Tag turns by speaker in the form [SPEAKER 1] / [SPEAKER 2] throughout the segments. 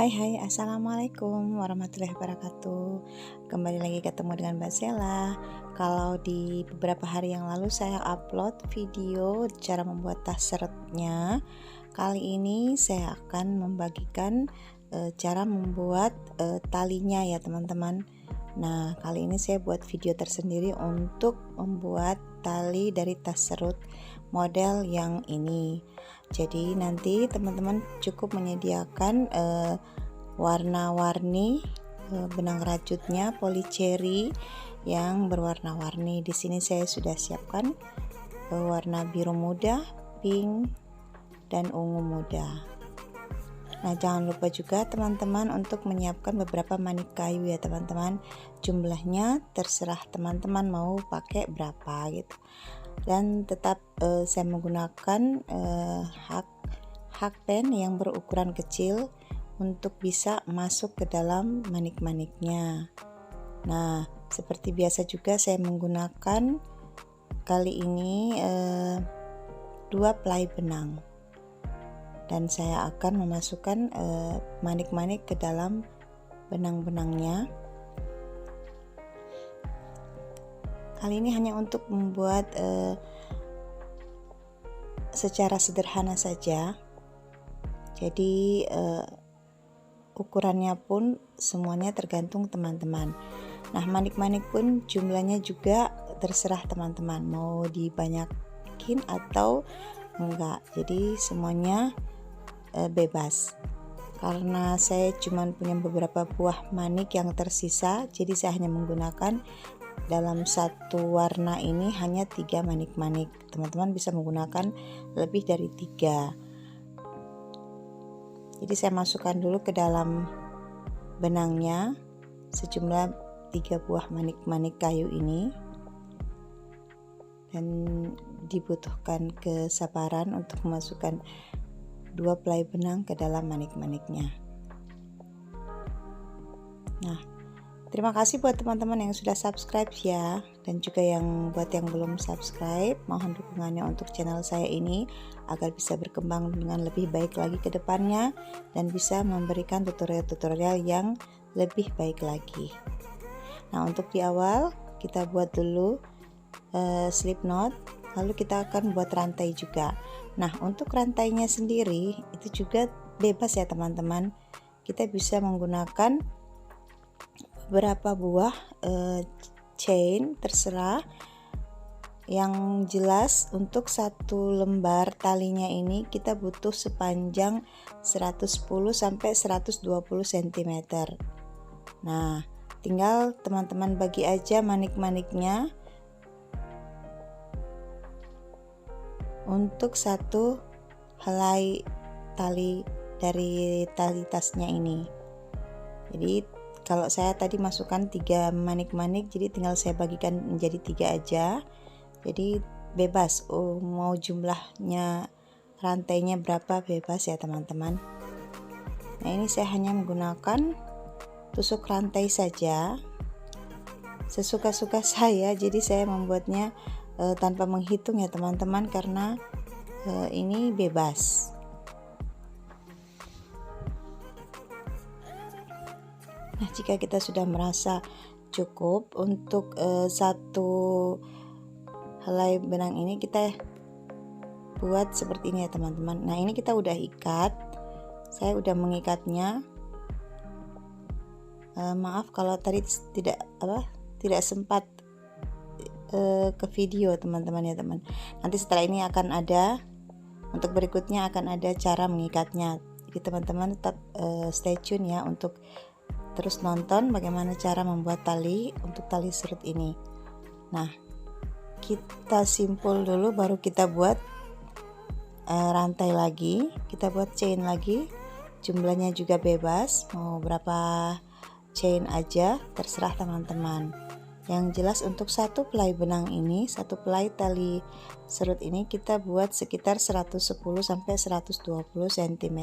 [SPEAKER 1] Hai, assalamualaikum warahmatullahi wabarakatuh. Kembali lagi ketemu dengan Mbak Sela. Kalau di beberapa hari yang lalu saya upload video cara membuat tas serutnya. Kali ini saya akan membagikan cara membuat talinya ya teman-teman. Nah, kali ini saya buat video tersendiri untuk membuat tali dari tas serut model yang ini. Jadi nanti teman-teman cukup menyediakan warna-warni benang rajutnya polycherry yang berwarna-warni. Di sini saya sudah siapkan warna biru muda, pink, dan ungu muda. Nah, jangan lupa juga teman-teman untuk menyiapkan beberapa manik kayu ya teman-teman. Jumlahnya terserah teman-teman mau pakai berapa gitu. Dan tetap saya menggunakan hak pen yang berukuran kecil untuk bisa masuk ke dalam manik-maniknya. Nah, seperti biasa juga saya menggunakan kali ini 2 play benang. Dan saya akan memasukkan manik-manik ke dalam benang-benangnya. Kali ini hanya untuk membuat secara sederhana saja. Jadi ukurannya pun semuanya tergantung teman-teman. Nah, manik-manik pun jumlahnya juga terserah teman-teman mau dibanyakin atau enggak. Jadi semuanya bebas. Karena saya cuma punya beberapa buah manik yang tersisa, jadi saya hanya menggunakan dalam satu warna ini hanya 3 manik-manik. Teman-teman bisa menggunakan lebih dari 3. Jadi saya masukkan dulu ke dalam benangnya sejumlah 3 buah manik-manik kayu ini. Dan dibutuhkan kesabaran untuk memasukkan 2 play benang ke dalam manik-maniknya. Nah, terima kasih buat teman-teman yang sudah subscribe ya, dan juga yang buat yang belum subscribe, mohon dukungannya untuk channel saya ini agar bisa berkembang dengan lebih baik lagi ke depannya dan bisa memberikan tutorial-tutorial yang lebih baik lagi. Nah, untuk di awal kita buat dulu slip knot, lalu kita akan buat rantai juga. Nah, untuk rantainya sendiri itu juga bebas ya teman-teman. Kita bisa menggunakan beberapa buah chain terserah. Yang jelas untuk satu lembar talinya ini kita butuh sepanjang 110 sampai 120 cm. Nah, tinggal teman-teman bagi aja manik-maniknya untuk satu helai tali dari tali tasnya ini. Jadi kalau saya tadi masukkan 3 manik-manik, jadi tinggal saya bagikan menjadi 3 aja. Jadi bebas mau jumlahnya rantainya berapa, bebas ya teman-teman. Nah, ini saya hanya menggunakan tusuk rantai saja sesuka-suka saya. Jadi saya membuatnya tanpa menghitung ya teman-teman, karena ini bebas. Nah, jika kita sudah merasa cukup untuk satu helai benang ini, kita buat seperti ini ya teman-teman. Nah, ini kita udah ikat, saya udah mengikatnya. Maaf kalau tadi tidak sempat ke video teman-teman ya teman. Nanti setelah ini akan ada, untuk berikutnya akan ada cara mengikatnya. Jadi teman-teman tetap stay tune ya untuk terus nonton bagaimana cara membuat tali untuk tali serut ini. Nah, kita simpul dulu baru kita buat rantai lagi, kita buat chain lagi. Jumlahnya juga bebas, mau berapa chain aja terserah teman-teman. Yang jelas untuk satu play benang ini, satu play tali serut ini kita buat sekitar 110 sampai 120 cm.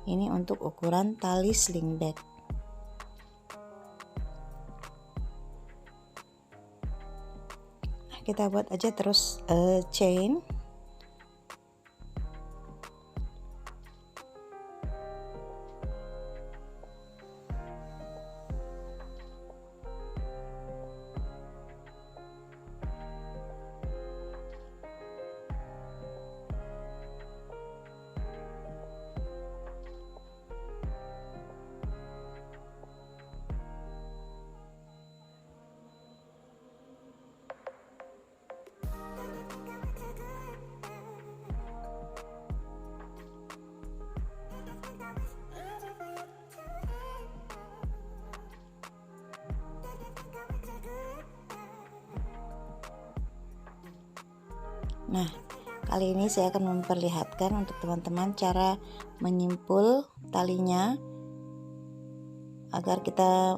[SPEAKER 1] Ini untuk ukuran tali sling bag. Nah, kita buat aja terus chain. Nah, kali ini saya akan memperlihatkan untuk teman-teman cara menyimpul talinya agar kita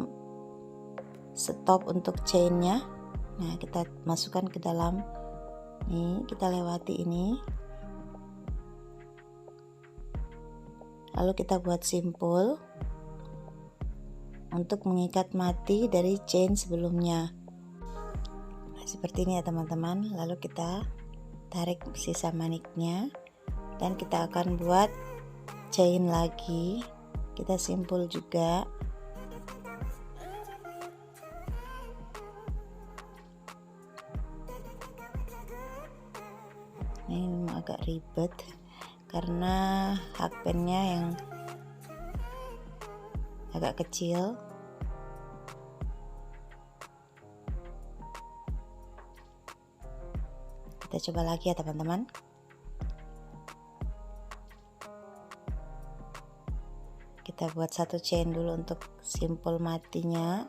[SPEAKER 1] stop untuk chainnya. Nah, kita masukkan ke dalam nih, kita lewati ini, lalu kita buat simpul untuk mengikat mati dari chain sebelumnya. Nah, seperti ini ya teman-teman. Lalu kita tarik sisa maniknya dan kita akan buat chain lagi, kita simpul juga. Ini memang agak ribet karena hakpennya yang agak kecil. Kita coba lagi ya teman-teman. Kita buat satu chain dulu untuk simpul matinya,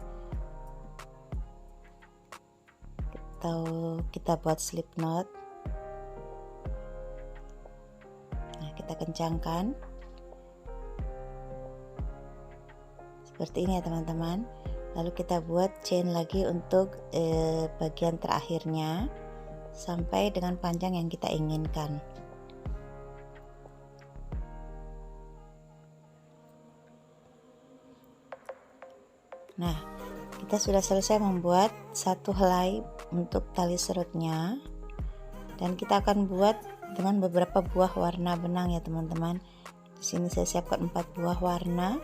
[SPEAKER 1] atau kita buat slip knot. Nah, kita kencangkan seperti ini ya teman-teman. Lalu kita buat chain lagi untuk bagian terakhirnya sampai dengan panjang yang kita inginkan. Nah, kita sudah selesai membuat satu helai untuk tali serutnya, dan kita akan buat dengan beberapa buah warna benang ya teman-teman. Di sini saya siapkan 4 buah warna.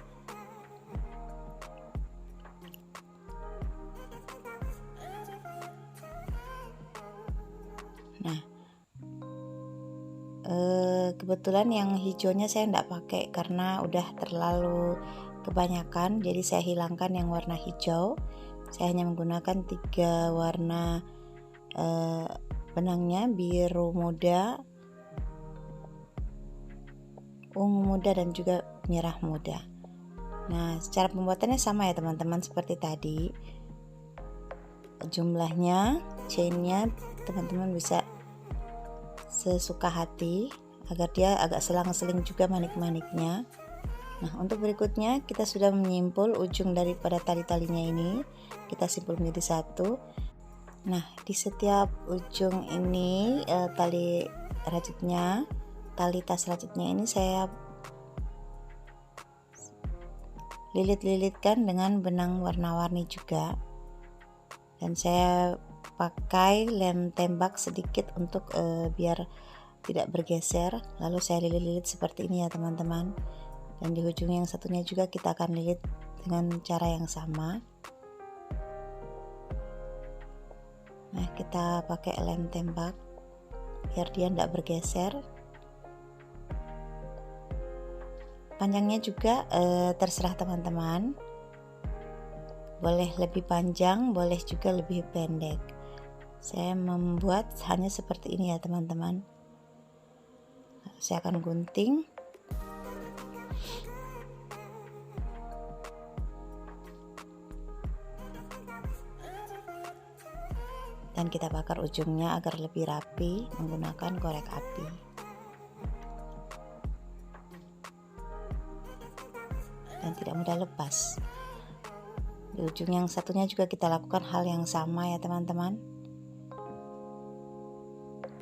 [SPEAKER 1] Nah, kebetulan yang hijaunya saya enggak pakai karena udah terlalu kebanyakan, jadi saya hilangkan yang warna hijau. Saya hanya menggunakan 3 warna benangnya, biru muda, ungu muda, dan juga merah muda. Nah, secara pembuatannya sama ya teman-teman seperti tadi. Jumlahnya, chainnya teman-teman bisa sesuka hati agar dia agak selang-seling juga manik-maniknya. Nah, untuk berikutnya kita sudah menyimpul ujung daripada tali-talinya ini, kita simpul menjadi satu. Nah, di setiap ujung ini tali rajutnya, tali tas rajutnya ini saya lilit-lilitkan dengan benang warna-warni juga, dan saya pakai lem tembak sedikit untuk biar tidak bergeser. Lalu saya lilit-lilit seperti ini ya teman-teman, dan di ujung yang satunya juga kita akan lilit dengan cara yang sama. Nah, kita pakai lem tembak biar dia tidak bergeser. Panjangnya juga terserah teman-teman, boleh lebih panjang, boleh juga lebih pendek. Saya membuat hanya seperti ini ya teman-teman. Saya akan gunting. Dan kita bakar ujungnya agar lebih rapi menggunakan korek api. Dan tidak mudah lepas. Di ujung yang satunya juga kita lakukan hal yang sama ya teman-teman.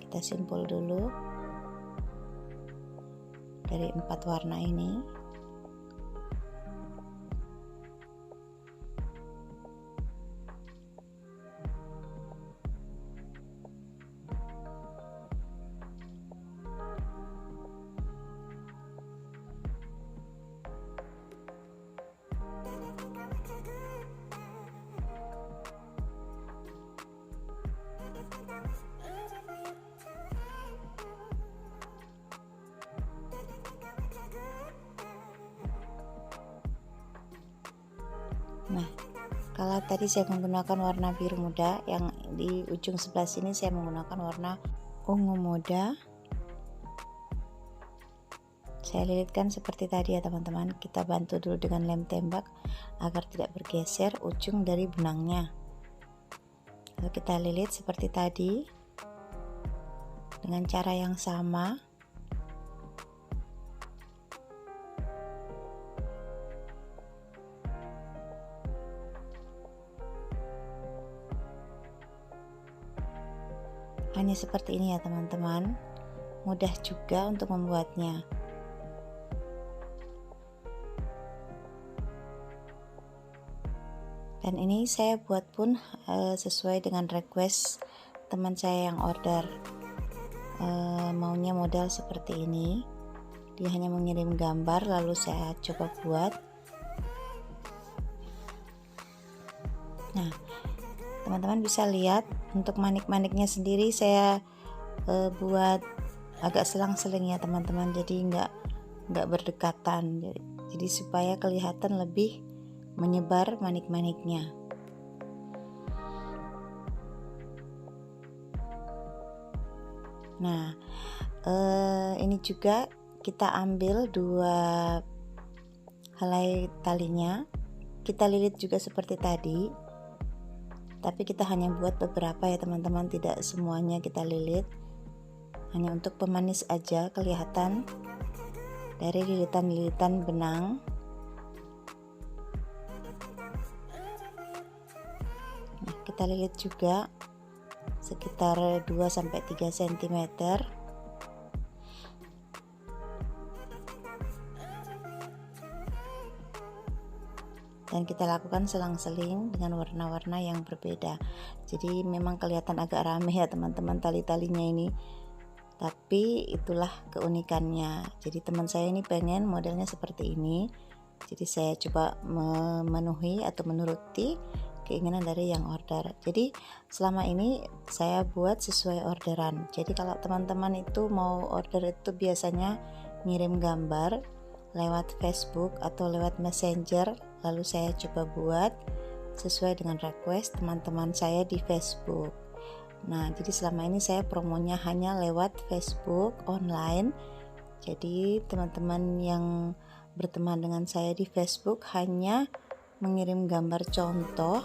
[SPEAKER 1] Kita simpul dulu dari 4 warna ini. Nah, kalau tadi saya menggunakan warna biru muda, yang di ujung sebelah sini saya menggunakan warna ungu muda. Saya lilitkan seperti tadi ya teman-teman. Kita bantu dulu dengan lem tembak agar tidak bergeser ujung dari benangnya. Lalu kita lilit seperti tadi. dengan cara yang sama. Hanya seperti ini ya teman-teman, mudah juga untuk membuatnya. Dan ini saya buat pun sesuai dengan request teman saya yang order, maunya model seperti ini. Dia hanya mengirim gambar lalu saya coba buat. Nah, teman-teman bisa lihat untuk manik-maniknya sendiri saya buat agak selang-seling ya teman-teman, jadi nggak berdekatan, jadi supaya kelihatan lebih menyebar manik-maniknya. Nah, ini juga kita ambil 2 helai talinya, kita lilit juga seperti tadi, tapi kita hanya buat beberapa ya teman-teman, tidak semuanya kita lilit, hanya untuk pemanis aja kelihatan dari lilitan-lilitan benang. Nah, kita lilit juga sekitar 2-3 cm. Dan kita lakukan selang-seling dengan warna-warna yang berbeda, jadi memang kelihatan agak rame ya teman-teman tali-talinya ini, tapi itulah keunikannya. Jadi teman saya ini pengen modelnya seperti ini, jadi saya coba memenuhi atau menuruti keinginan dari yang order. Jadi selama ini saya buat sesuai orderan. Jadi kalau teman-teman itu mau order itu biasanya ngirim gambar lewat Facebook atau lewat Messenger, lalu saya coba buat sesuai dengan request teman-teman saya di Facebook. Nah, jadi selama ini saya promonya hanya lewat Facebook online. Jadi teman-teman yang berteman dengan saya di Facebook hanya mengirim gambar contoh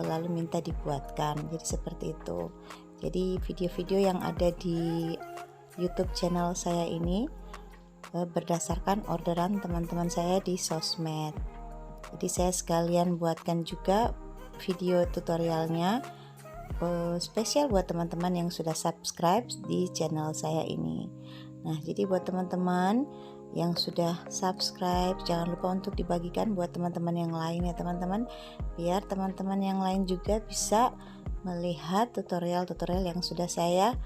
[SPEAKER 1] lalu minta dibuatkan. Jadi seperti itu. Jadi video-video yang ada di YouTube channel saya ini berdasarkan orderan teman-teman saya di sosmed. Jadi saya sekalian buatkan juga video tutorialnya spesial buat teman-teman yang sudah subscribe di channel saya ini. Nah, jadi buat teman-teman yang sudah subscribe, jangan lupa untuk dibagikan buat teman-teman yang lain ya teman-teman, biar teman-teman yang lain juga bisa melihat tutorial-tutorial yang sudah saya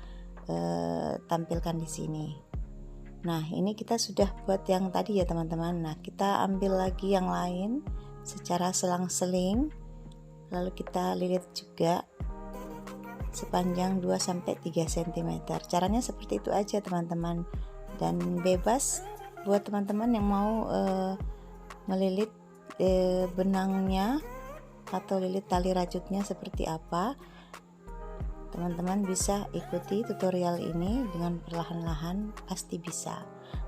[SPEAKER 1] tampilkan di sini. Nah, ini kita sudah buat yang tadi ya teman-teman. Nah, kita ambil lagi yang lain secara selang-seling, lalu kita lilit juga sepanjang 2-3 cm. Caranya seperti itu aja teman-teman, dan bebas buat teman-teman yang mau melilit benangnya atau lilit tali rajutnya seperti apa. Teman-teman bisa ikuti tutorial ini dengan perlahan-lahan, pasti bisa,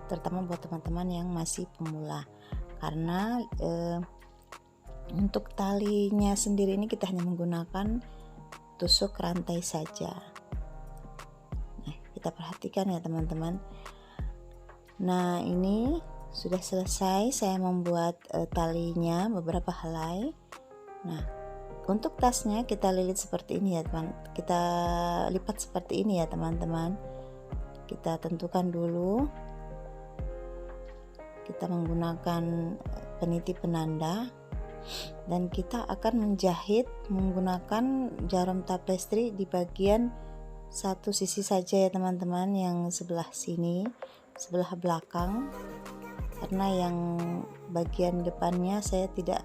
[SPEAKER 1] terutama buat teman-teman yang masih pemula, karena untuk talinya sendiri ini kita hanya menggunakan tusuk rantai saja. Nah, kita perhatikan ya teman-teman. Nah, ini sudah selesai saya membuat talinya beberapa helai. Nah, untuk tasnya kita lilit seperti ini ya teman, kita lipat seperti ini ya teman-teman. Kita tentukan dulu, kita menggunakan peniti penanda, dan kita akan menjahit menggunakan jarum tapestri di bagian satu sisi saja ya teman-teman, yang sebelah sini, sebelah belakang, karena yang bagian depannya saya tidak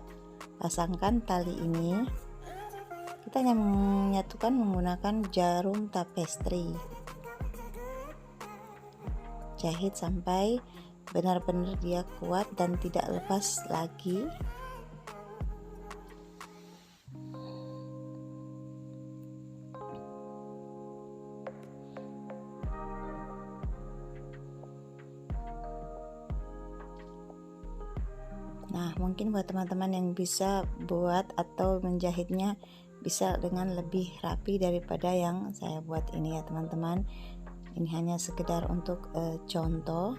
[SPEAKER 1] pasangkan tali ini. Kita hanya menyatukan menggunakan jarum tapestri, jahit sampai benar-benar dia kuat dan tidak lepas lagi. Nah, mungkin buat teman-teman yang bisa buat atau menjahitnya bisa dengan lebih rapi daripada yang saya buat ini ya teman-teman. Ini hanya sekedar untuk contoh.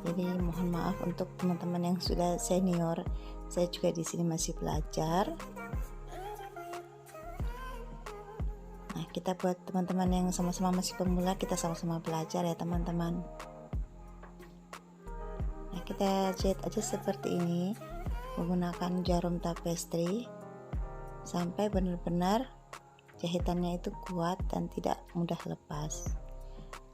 [SPEAKER 1] Jadi mohon maaf untuk teman-teman yang sudah senior, saya juga di sini masih belajar. Nah, kita buat teman-teman yang sama-sama masih pemula, kita sama-sama belajar ya teman-teman. Nah, kita jahit aja seperti ini menggunakan jarum tapestry sampai benar-benar jahitannya itu kuat dan tidak mudah lepas.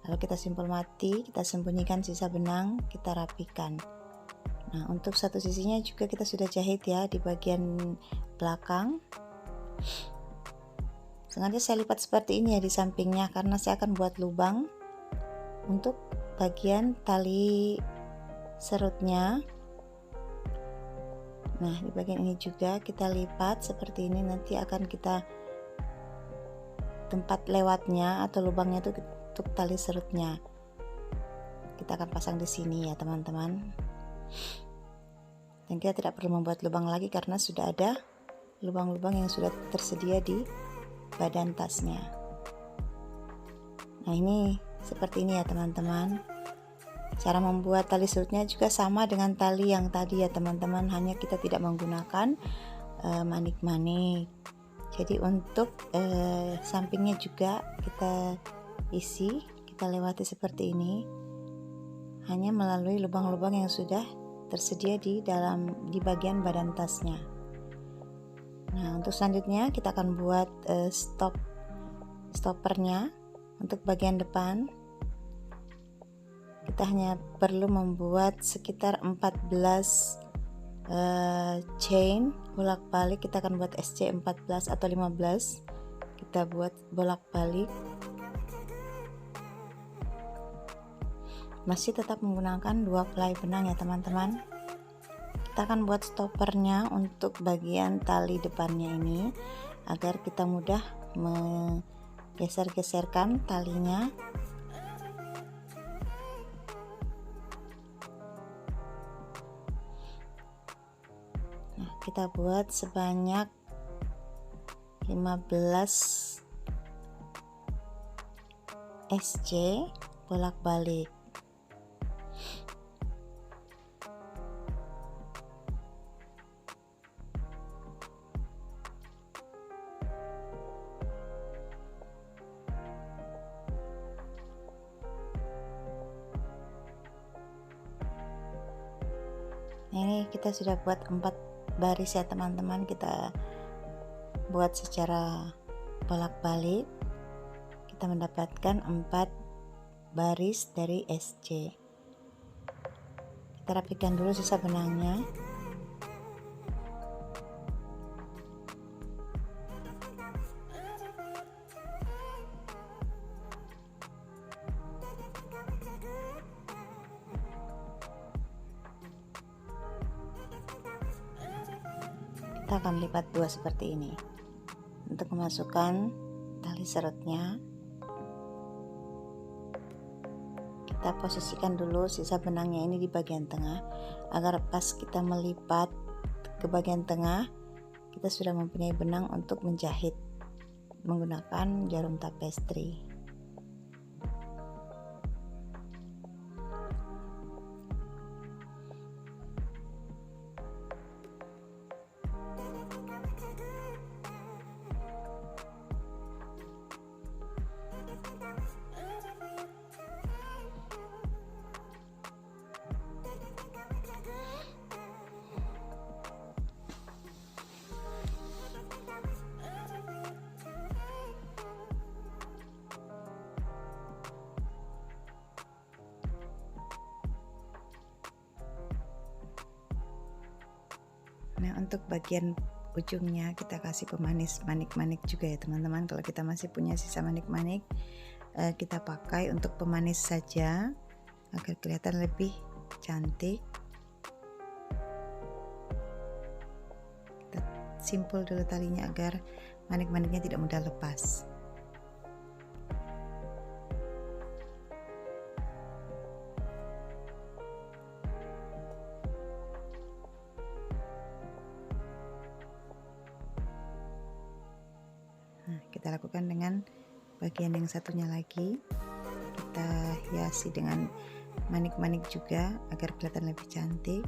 [SPEAKER 1] Lalu kita simpul mati, kita sembunyikan sisa benang, kita rapikan. Nah, untuk satu sisinya juga kita sudah jahit ya di bagian belakang. Sengaja saya lipat seperti ini ya di sampingnya karena saya akan buat lubang untuk bagian tali serutnya. Nah, di bagian ini juga kita lipat seperti ini, nanti akan kita tempat lewatnya atau lubangnya itu untuk tali serutnya. Kita akan pasang di sini ya teman-teman. Dan kita tidak perlu membuat lubang lagi karena sudah ada lubang-lubang yang sudah tersedia di badan tasnya. Nah, ini seperti ini ya teman-teman. Cara membuat tali serutnya juga sama dengan tali yang tadi ya teman-teman, hanya kita tidak menggunakan manik-manik. Jadi untuk sampingnya juga kita isi, kita lewati seperti ini, hanya melalui lubang-lubang yang sudah tersedia di bagian badan tasnya. Nah, untuk selanjutnya kita akan buat stoppernya. Untuk bagian depan kita hanya perlu membuat sekitar 14 chain bolak-balik. Kita akan buat SC 14 atau 15, kita buat bolak-balik. Masih tetap menggunakan 2 helai benang ya teman-teman. Kita akan buat stoppernya untuk bagian tali depannya ini agar kita mudah menggeser-geserkan talinya. Nah, kita buat sebanyak 15 SC bolak-balik. Ini kita sudah buat 4 baris ya teman-teman. Kita buat secara bolak-balik, kita mendapatkan 4 baris dari SC. Kita rapikan dulu sisa benangnya. Kita akan lipat 2 seperti ini untuk memasukkan tali serutnya. Kita posisikan dulu sisa benangnya ini di bagian tengah agar pas kita melipat ke bagian tengah kita sudah mempunyai benang untuk menjahit menggunakan jarum tapestry. Nah, untuk bagian ujungnya kita kasih pemanis manik-manik juga ya teman-teman. Kalau kita masih punya sisa manik-manik, kita pakai untuk pemanis saja agar kelihatan lebih cantik. Kita simpul dulu talinya agar manik-maniknya tidak mudah lepas. kita lakukan dengan bagian yang satunya lagi. Kita hiasi dengan manik-manik juga agar kelihatan lebih cantik.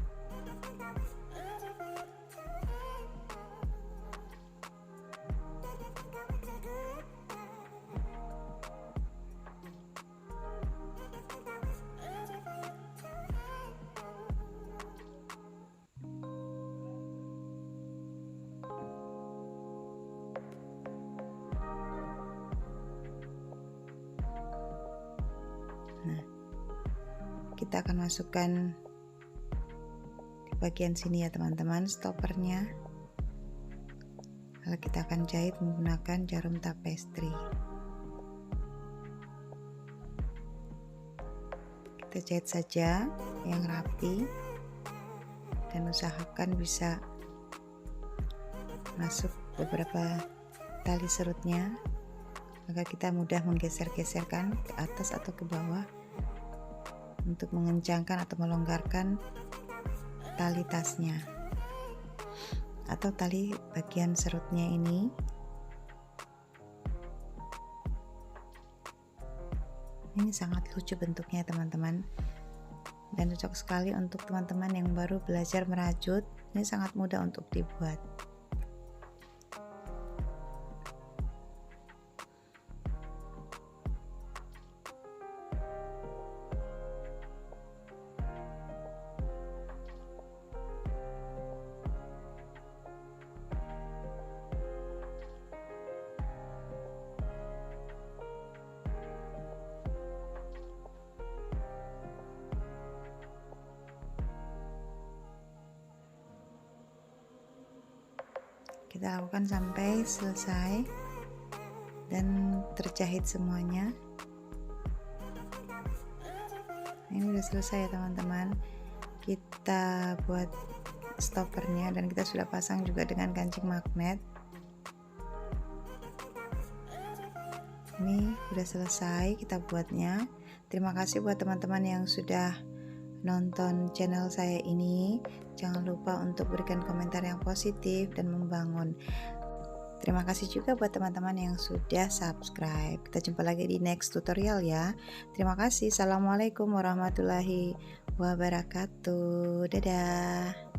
[SPEAKER 1] Nah, kita akan masukkan di bagian sini ya teman-teman, stoppernya. Lalu kita akan jahit menggunakan jarum tapestri. Kita jahit saja yang rapi dan usahakan bisa masuk beberapa tali serutnya agar kita mudah menggeser-geserkan ke atas atau ke bawah untuk mengencangkan atau melonggarkan tali tasnya atau tali bagian serutnya ini. Ini sangat lucu bentuknya teman-teman, dan cocok sekali untuk teman-teman yang baru belajar merajut. Ini sangat mudah untuk dibuat. Kita lakukan sampai selesai dan terjahit semuanya. Ini udah selesai ya teman-teman. Kita buat stoppernya dan kita sudah pasang juga dengan kancing magnet. Ini udah selesai kita buatnya. Terima kasih buat teman-teman yang sudah nonton channel saya ini. Jangan lupa untuk berikan komentar yang positif dan membangun. Terima kasih juga buat teman-teman yang sudah subscribe. Kita jumpa lagi di next tutorial ya. Terima kasih. Assalamualaikum warahmatullahi wabarakatuh. Dadah.